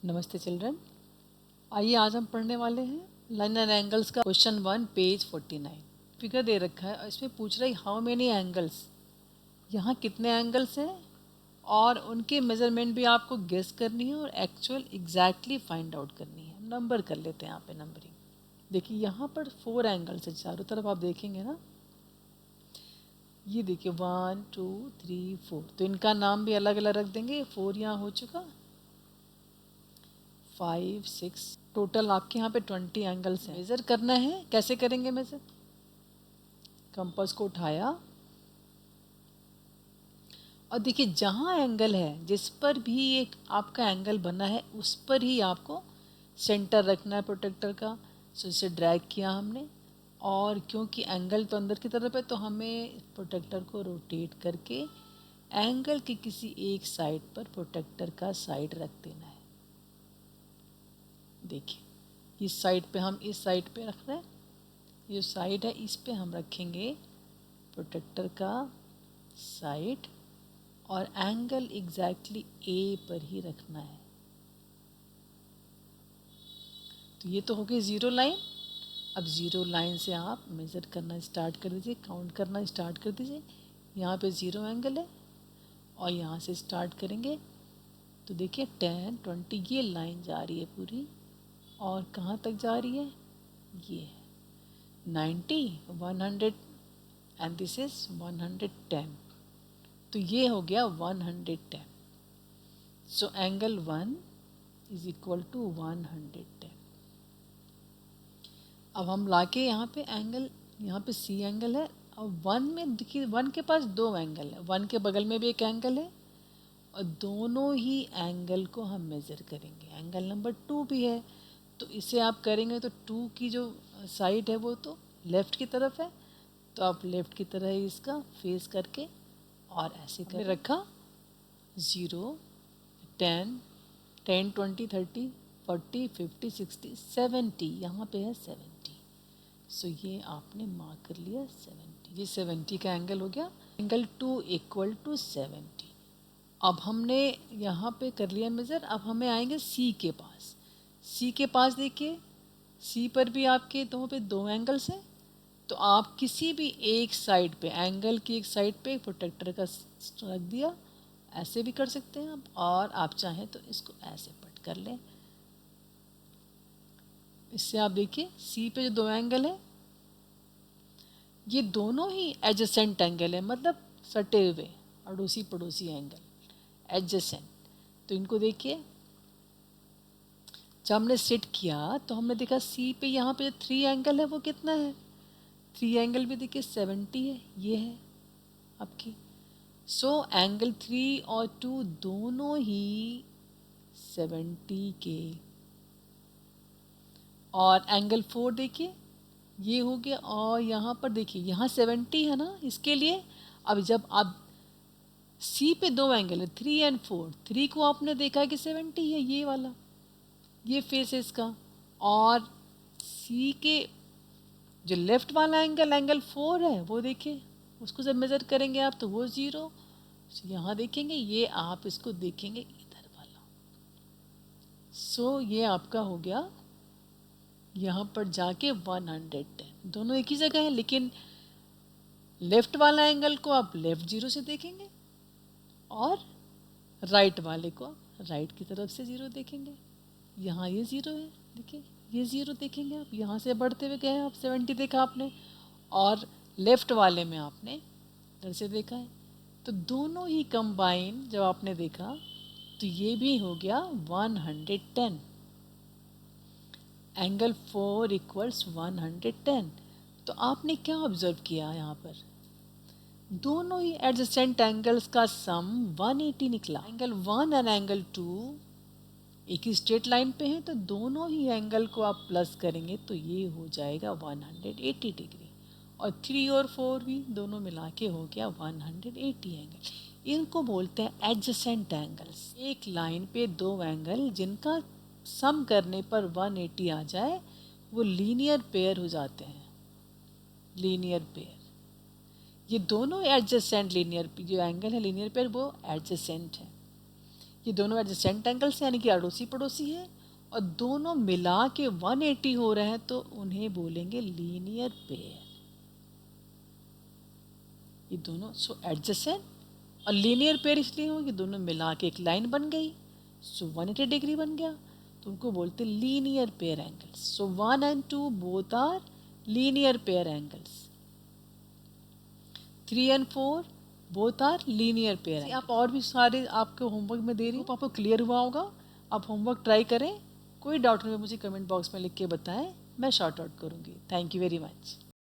नमस्ते चिल्ड्रन। आइए आज हम पढ़ने वाले हैं लाइन एंड एंगल्स का क्वेश्चन 1 पेज 49। फिगर दे रखा है और इसमें पूछ रहा है हाउ मेनी एंगल्स, यहाँ कितने एंगल्स हैं और उनके मेजरमेंट भी आपको गेस करनी है और एक्चुअल एग्जैक्टली फाइंड आउट करनी है। नंबर कर लेते हैं यहाँ पे नंबरिंग। देखिए यहाँ पर 4 एंगल्स है, चारों तरफ आप देखेंगे ना, ये देखिए 1 2 3 4, तो इनका नाम भी अलग अलग रख देंगे। 4 यहाँ हो चुका, 5 6, टोटल आपके यहाँ पे 20 एंगल्स हैं। मेज़र करना है, कैसे करेंगे मेज़र? कंपास को उठाया और देखिए जहाँ एंगल है, जिस पर भी एक आपका एंगल बना है उस पर ही आपको सेंटर रखना है प्रोटेक्टर का। सो इसे ड्रैग किया हमने और क्योंकि एंगल तो अंदर की तरफ है तो हमें प्रोटेक्टर को रोटेट करके एंगल की किसी एक साइड पर प्रोटेक्टर का साइड रख देना है। देखिए इस साइड पे हम इस साइड पे रख रहे हैं, ये साइड है इस पे हम रखेंगे प्रोटेक्टर का साइड और एंगल एग्जैक्टली ए पर ही रखना है। तो ये तो हो गई ज़ीरो लाइन। अब ज़ीरो लाइन से आप मेज़र करना स्टार्ट कर दीजिए, काउंट करना स्टार्ट कर दीजिए। यहाँ पे ज़ीरो एंगल है और यहाँ से स्टार्ट करेंगे तो देखिए 10 20 ये लाइन जा रही है पूरी और कहाँ तक जा रही है, ये 90 100 एंड दिस इज 110। तो ये हो गया 110। So angle 1 is equal to 110। अब हम लाके यहाँ पे एंगल, यहाँ पे सी एंगल है और 1 में देखिए 1 के पास 2 एंगल है, 1 के बगल में भी एक एंगल है और दोनों ही एंगल को हम मेज़र करेंगे। एंगल नंबर 2 भी है तो इसे आप करेंगे तो 2 की जो साइड है वो तो लेफ़्ट की तरफ है, तो आप लेफ़्ट की तरह ही इसका फेस करके और ऐसे कर रखा 0 10 10 20 30 40 50 60 70, यहाँ पे है 70। सो ये आपने मार्क कर लिया 70, ये 70 का एंगल हो गया। Angle 2 equal to 70। अब हमने यहाँ पे कर लिया मेज़र। अब हमें आएंगे सी के पास। सी के पास देखिए, सी पर भी आपके पे दो एंगल्स हैं, तो आप किसी भी एक साइड पे, एंगल की एक साइड पे प्रोटेक्टर का रख दिया। ऐसे भी कर सकते हैं आप, और आप चाहें तो इसको ऐसे पट कर लें। इससे आप देखिए सी पे जो दो एंगल है ये दोनों ही एडजेसेंट एंगल है, मतलब सटे हुए अड़ोसी पड़ोसी एंगल एडजेसेंट। तो इनको देखिए जब हमने सेट किया तो हमने देखा सी पे यहाँ पे जो 3 एंगल है वो कितना है, 3 एंगल भी देखिए 70 है, ये है आपकी। सो एंगल 3 और 2 दोनों ही 70 के, और एंगल 4 देखिए ये हो गया, और यहाँ पर देखिए यहाँ 70 है ना, इसके लिए अब जब आप सी पे दो एंगल है 3 एंड 4, 3 को आपने देखा है कि 70 है, ये वाला ये फेस है इसका, और सी के जो लेफ्ट वाला एंगल एंगल 4 है वो देखिए, उसको जब मेज़र करेंगे आप तो वो 0। यहाँ देखेंगे, ये आप इसको देखेंगे इधर वाला। सो ये आपका हो गया यहाँ पर जाके 110। दोनों एक ही जगह है लेकिन लेफ्ट वाला एंगल को आप लेफ्ट 0 से देखेंगे और राइट वाले को राइट की तरफ से 0 देखेंगे। यहाँ ये 0 है, देखिए ये 0 देखेंगे आप, यहाँ से बढ़ते हुए गए आप 70 देखा आपने, और लेफ्ट वाले में आपने इधर से देखा है। तो दोनों ही कंबाइन जब आपने देखा तो ये भी हो गया 110। Angle 4 equals 110। तो आपने क्या ऑब्जर्व किया यहाँ पर, दोनों ही एडजेसेंट एंगल्स का सम 180 निकला। एंगल 1 और एंगल 2 एक ही स्ट्रेट लाइन पे हैं, तो दोनों ही एंगल को आप प्लस करेंगे तो ये हो जाएगा 180 डिग्री, और 3 और 4 भी दोनों मिला के हो गया 180 एंगल। इनको बोलते हैं एडजेसेंट एंगल्स। एक लाइन पे दो एंगल जिनका सम करने पर 180 आ जाए वो लीनियर पेयर हो जाते हैं। लीनियर पेयर, ये दोनों एडजेसेंट लीनियर, जो एंगल है लीनियर पेयर वो एडजेसेंट है। ये दोनों एडजेसेंट एंगल्स यानी कि अड़ोसी पड़ोसी है और दोनों मिला के 180 हो रहे हैं तो उन्हें बोलेंगे लीनियर पेयर। ये दोनों सो एडजेसेंट और लीनियर पेयर इसलिए हो कि दोनों मिला के एक लाइन बन गई, सो 180 डिग्री बन गया, तो उनको बोलते linear pair angles. So 1 and 2 both are linear pair angles. 3 and 4 both are linear pair. आप और भी सारे आपको होमवर्क में दे रही हूँ, आपको क्लियर हुआ होगा। आप होमवर्क ट्राई करें, कोई डाउट हो मुझे कमेंट बॉक्स में लिख के बताएं, मैं शॉर्ट आउट करूँगी। Thank you very much.